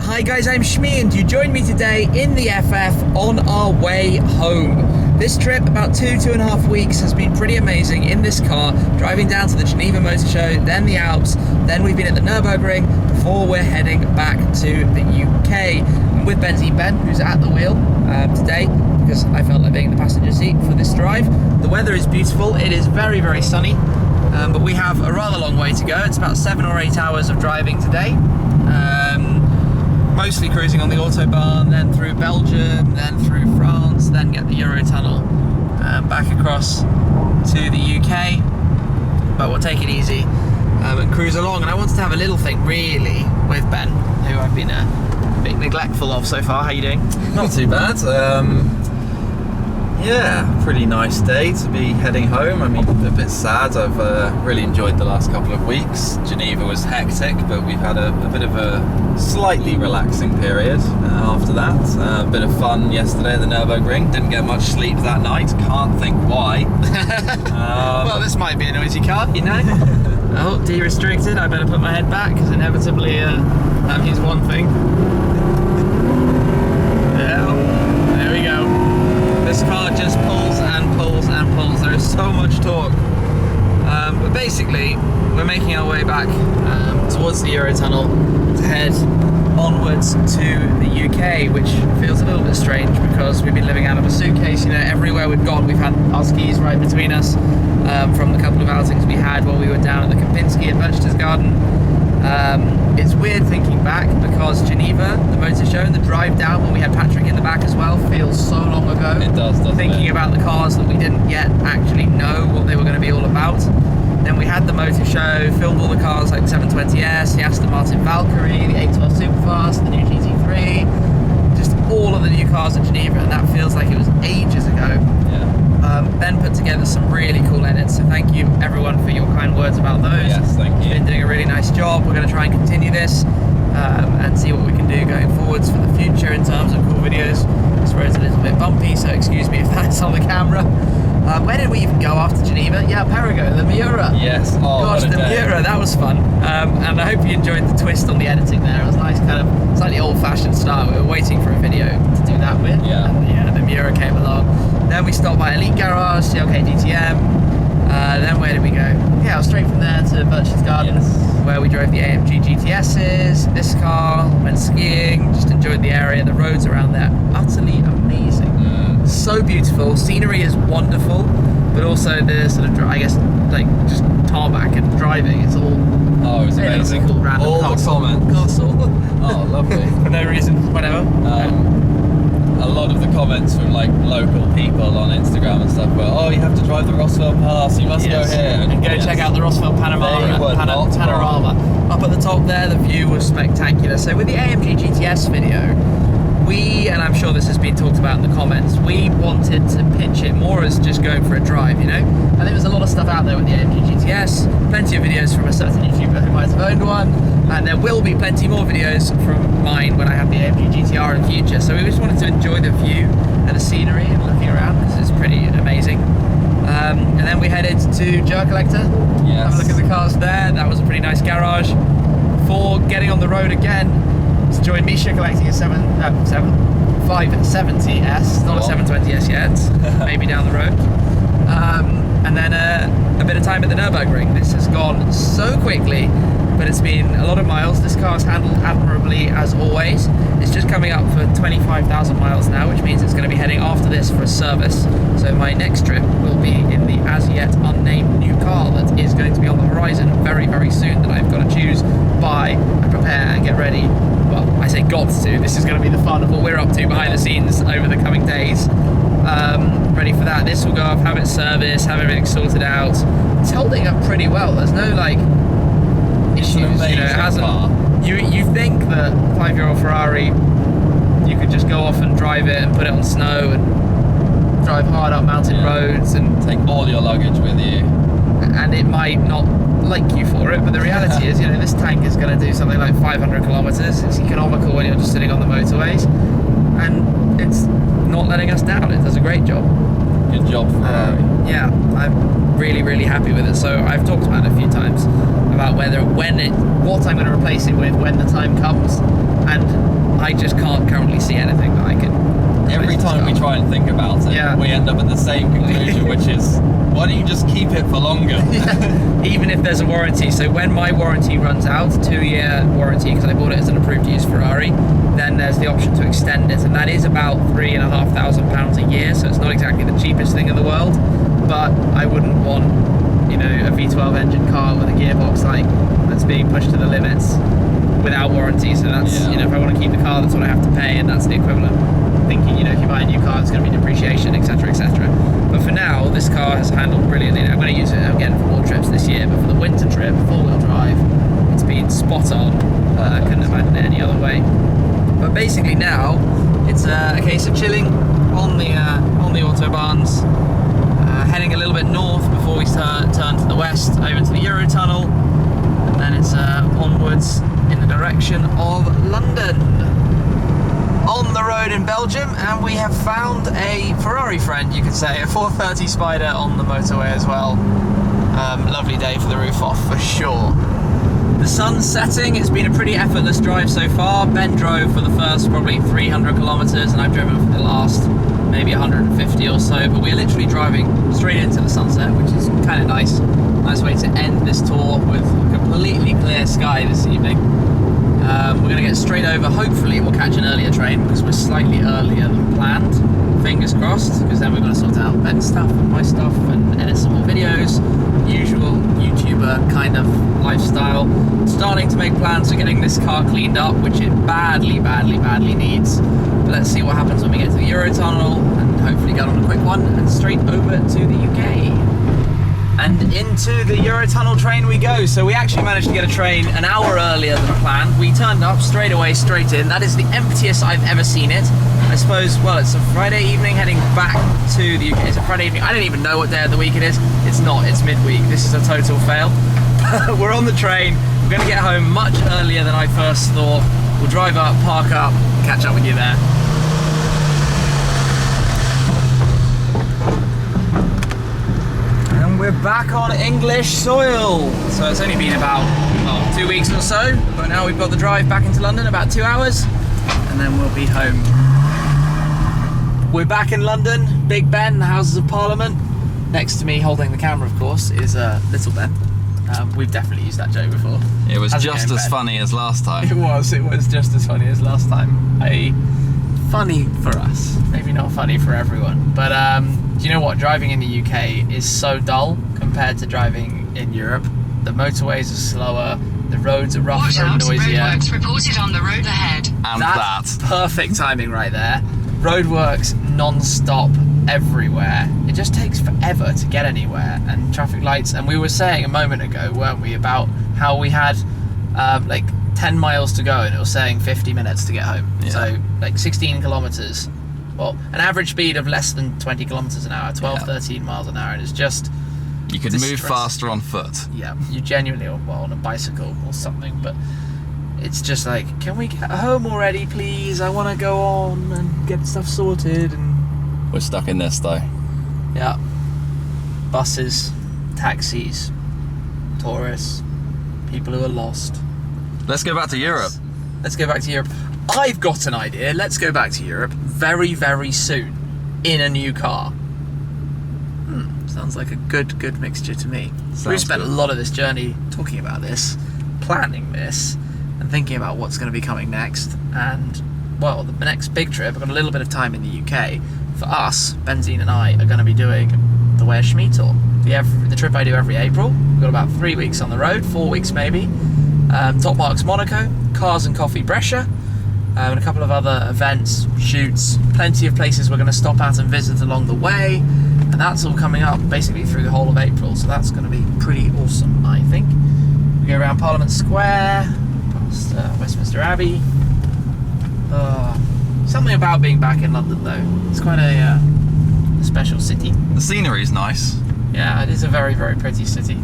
Hi guys, I'm Shmi and you joined me today in the FF on our way home. This trip, about 2.5 weeks, has been pretty amazing in this car, driving down to the Geneva Motorshow, then the Alps, then we've been at the Nürburgring before we're heading back to the UK. I'm with Ben, who's at the wheel today because I felt like being in the passenger seat for this drive. The weather is beautiful, it is very, very sunny, but we have a rather long way to go. It's about 7 or 8 hours of driving today. Mostly cruising on the Autobahn, then through Belgium, then through France, then get the Eurotunnel back across to the UK. But we'll take it easy and cruise along. And I wanted to have a little thing really with Ben, who I've been a bit neglectful of so far. How are you doing? Not too bad. Yeah, pretty nice day to be heading home. I mean, a bit sad. I've really enjoyed the last couple of weeks. Geneva was hectic, but we've had a bit of a slightly relaxing period after that. A bit of fun yesterday at the Nürburgring. Didn't get much sleep that night. Can't think why. Well, this might be a noisy car, you know. Oh, de-restricted. I better put my head back because inevitably that means one thing. There we go. This car just pulls and pulls and pulls. There is so much torque. But basically, we're making our way back towards the Eurotunnel to head onwards to the UK, which feels a little bit strange because we've been living out of a suitcase. You know, everywhere we've gone, we've had our skis right between us from the couple of outings we had while we were down at the Kempinski at Berchtesgaden. It's weird thinking back because Geneva, the motor show, and the drive down when we had Patrick in the back as well feels so long ago. It does, doesn't Thinking it? about the cars that we didn't yet actually know what they were going to be all about. Then we had the motor show, filmed all the cars like the 720S, the Aston Martin Valkyrie, the 812 Superfast, the new GT3, just all of the new cars at Geneva, and that feels like it was ages ago. Yeah. Ben put together some really cool edits, so thank you everyone for your kind words about those. Yes, thank you. He's been doing a really nice job. We're going to try and continue this and see what we can do going forwards for the future in terms of cool videos. This road's a little bit bumpy, so excuse me if that's on the camera. Where did we even go after Geneva? Yeah, Perigo, the Miura. Yes. Oh, Gosh, what a the day. Miura, that was fun. And I hope you enjoyed the twist on the editing there. It was nice, kind of slightly old-fashioned style. We were waiting for a video to do that with. Yeah. And yeah, the Miura came along. Then we stopped by Elite Garage, CLK DTM. Then where did we go? Yeah, straight from there to Berchtesgaden, where we drove the AMG GTSs, this car, went skiing, just enjoyed the area. The roads around there, utterly amazing. So beautiful, scenery is wonderful, but also the sort of, I guess, like just tarmac and driving, it's all Oh, it was amazing. cool, random All castle. the comments. Castle. Oh, lovely. For no reason, whatever. A lot of the comments from like local people on Instagram and stuff were, oh, you have to drive the Rossville Pass, you must go here. And go check out the Rossville They were not Panorama. Up at the top there, the view was spectacular. So with the AMG GTS video, we, and I'm sure this has been talked about in the comments, we wanted to pitch it more as just going for a drive, you know? And there was a lot of stuff out there with the AMG GTS, plenty of videos from a certain YouTuber who might have owned one, and there will be plenty more videos from mine when I have the AMG GTR in the future. So we just wanted to enjoy the view and the scenery and looking around because it's pretty amazing. And then we headed to Ger Collector, have a look at the cars there. That was a pretty nice garage. Before getting on the road again to join Misha collecting a 570S, not a 720S yet, maybe down the road. And then a bit of time at the Nürburgring. This has gone so quickly, but it's been a lot of miles. This car's handled admirably as always. It's just coming up for 25,000 miles now, which means it's going to be heading after this for a service. So my next trip will be in the as yet unnamed new car that is going to be on the horizon very, very soon, that I've got to choose, buy, and prepare and get ready. Well, I say got to. This is going to be the fun of what we're up to behind the scenes over the coming days. Ready for that. This will go off, have it serviced, have everything sorted out. It's holding up pretty well. There's no like issues. You know, it hasn't. You think that 5-year-old Ferrari, you could just go off and drive it and put it on snow and drive hard up mountain roads and take all your luggage with you, and it might not like you for it, but the reality is, you know, this tank is going to do something like 500 kilometers. It's economical when you're just sitting on the motorways, and it's not letting us down. It does a great job. Good job, Ferrari. Yeah, I'm really, really happy with it. So I've talked about it a few times about what I'm going to replace it with when the time comes, and I just can't currently see anything that I can. Every time we try and think about it, we end up at the same conclusion, which is, why don't you just keep it for longer? Even if there's a warranty. So when my warranty runs out, 2-year warranty, because I bought it as an approved used Ferrari, then there's the option to extend it, and that is about £3,500 a year, so it's not exactly the cheapest thing in the world, but I wouldn't want, a V12 engine car with a gearbox that's being pushed to the limits without warranty. So that's, if I want to keep the car, that's what I have to pay, and that's the equivalent. Thinking, if you buy a new car, it's going to be depreciation, etc., etc. But for now, this car has handled brilliantly. I'm going to use it again for more trips this year, but for the winter trip, 4-wheel drive, it's been spot on. I couldn't imagine it any other way. But basically now, it's a case of chilling on the autobahns, heading a little bit north before we turn to the west, over to the Eurotunnel, and then it's onwards in the direction of London. On the road in Belgium, and we have found a Ferrari friend, you could say, a 430 Spider on the motorway as well. Lovely day for the roof off, for sure. The sun's setting. It's been a pretty effortless drive so far. Ben drove for the first probably 300 kilometers, and I've driven for the last maybe 150 or so, but we're literally driving straight into the sunset, which is kind of nice. Nice way to end this tour with completely clear sky this evening. We're going to get straight over. Hopefully we'll catch an earlier train, because we're slightly earlier than planned. Fingers crossed, because then we're going to sort out Ben's stuff and my stuff and edit some more videos. Usual YouTuber kind of lifestyle. Starting to make plans for getting this car cleaned up, which it badly needs. But let's see what happens when we get to the Eurotunnel, and hopefully get on a quick one and straight over to the UK. And into the Eurotunnel train we go. So we actually managed to get a train an hour earlier than planned. We turned up straight away, straight in. That is the emptiest I've ever seen it. I suppose, well, it's a Friday evening heading back to the UK. It's a Friday evening. I don't even know what day of the week it is. It's not, it's midweek. This is a total fail. We're on the train. We're going to get home much earlier than I first thought. We'll drive up, park up, catch up with you there. We're back on English soil. So it's only been about 2 weeks or so, but now we've got the drive back into London, about 2 hours, and then we'll be home. We're back in London, Big Ben, the Houses of Parliament. Next to me, holding the camera, of course, is Little Ben. We've definitely used that joke before. It was just as funny as last time. It was just as funny as last time. Funny for us, maybe not funny for everyone, but do you know what? Driving in the UK is so dull compared to driving in Europe. The motorways are slower, the roads are rougher and noisier. Roadworks reported on the road ahead. And That's perfect timing right there. Roadworks non-stop everywhere. It just takes forever to get anywhere, and traffic lights. And we were saying a moment ago, weren't we, about how we had 10 miles to go and it was saying 50 minutes to get home. Yeah. So 16 kilometers. Well, an average speed of less than 20 kilometers an hour, 12, 13 miles an hour, and it's just... You could move faster on foot. Yeah, you genuinely, or on a bicycle or something, but it's just can we get home already, please? I want to go on and get stuff sorted. And we're stuck in this though. yeah, buses, taxis, tourists, people who are lost. Let's go back to Europe. Let's go back to Europe. I've got an idea. Let's go back to Europe very, very soon in a new car. Sounds like a good mixture to me. We've spent a lot of this journey talking about this, planning this, and thinking about what's going to be coming next. And, well, the next big trip, I've got a little bit of time in the UK. For us, Benzine and I are going to be doing the Where Schmee Tour. The trip I do every April. We've got about 3 weeks on the road, 4 weeks maybe. Top Marks Monaco, Cars and Coffee Brescia, and a couple of other events, shoots, plenty of places we're going to stop at and visit along the way, and that's all coming up basically through the whole of April, so that's going to be pretty awesome, I think. We go around Parliament Square, past Westminster Abbey. Something about being back in London though, it's quite a special city. The scenery's nice. Yeah, it is a very, very pretty city.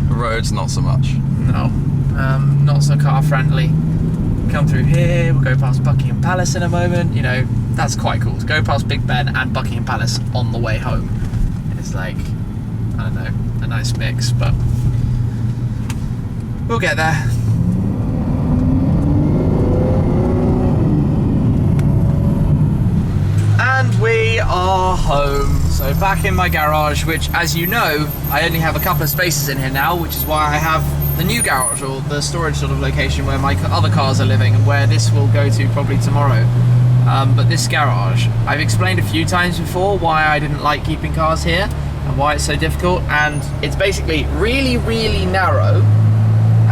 The roads, not so much. No, not so car friendly. Come through here, we'll go past Buckingham Palace in a moment. You know, that's quite cool to go past Big Ben and Buckingham Palace on the way home. It's I don't know, a nice mix. But We'll get there. And we are home. So back in my garage, which, as you know, I only have a couple of spaces in here now, which is why I have the new garage, or the storage sort of location where my other cars are living, and where this will go to probably tomorrow. But this garage, I've explained a few times before why I didn't like keeping cars here and why it's so difficult, and it's basically really, really narrow,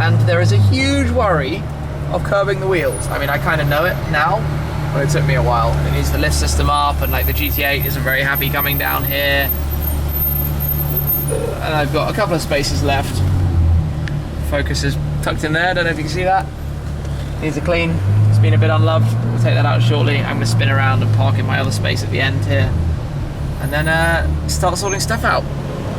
and there is a huge worry of curbing the wheels. I mean, I kind of know it now, but it took me a while. It needs the lift system up, and like the GT8 isn't very happy coming down here. And I've got a couple of spaces left. Focus is tucked in there, I don't know if you can see that. Needs a clean, it's been a bit unloved. We'll take that out shortly. I'm gonna spin around and park in my other space at the end here. And then start sorting stuff out.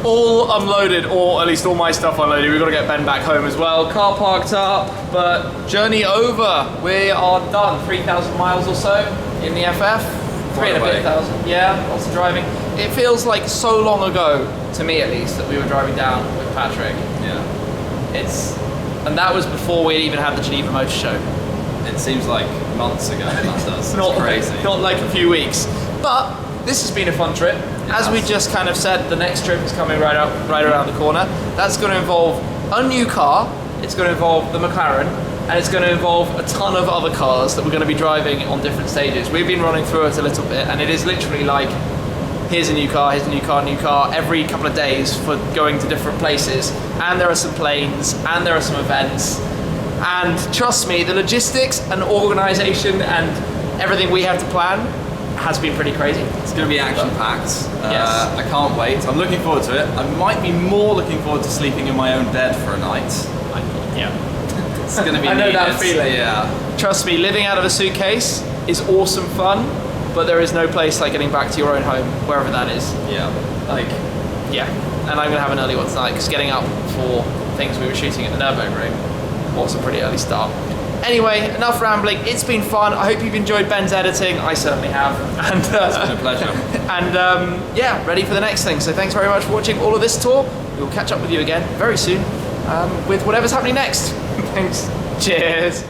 All unloaded, or at least all my stuff unloaded. We've got to get Ben back home as well. Car parked up, but journey over. We are done. 3,000 miles or so in the FF. 3,500. Yeah, lots of driving. It feels like so long ago, to me at least, that we were driving down with Patrick. Yeah. And that was before we even had the Geneva Motorshow. It seems like months ago. That does. Not crazy. Not like a few weeks. But this has been a fun trip. As we just kind of said, the next trip is coming right around the corner. That's going to involve a new car, it's going to involve the McLaren, and it's going to involve a ton of other cars that we're going to be driving on different stages. We've been running through it a little bit, and it is literally like, here's a new car, here's a new car, new car, every couple of days for going to different places. And there are some planes, and there are some events. And trust me, the logistics and organisation and everything we have to plan has been pretty crazy. It's going to be action-packed. Yes. I can't wait. I'm looking forward to it. I might be more looking forward to sleeping in my own bed for a night. Yeah. It's going to be I know needed. that feeling. Yeah. Trust me, living out of a suitcase is awesome fun, but there is no place like getting back to your own home, wherever that is. Yeah. Like, yeah. And I'm going to have an early one tonight, because getting up for things we were shooting at the Nürburgring was a pretty early start. Anyway, enough rambling. It's been fun. I hope you've enjoyed Ben's editing. I certainly have. And It's been a pleasure. And yeah, ready for the next thing. So thanks very much for watching all of this tour. We will catch up with you again very soon with whatever's happening next. Thanks. Cheers.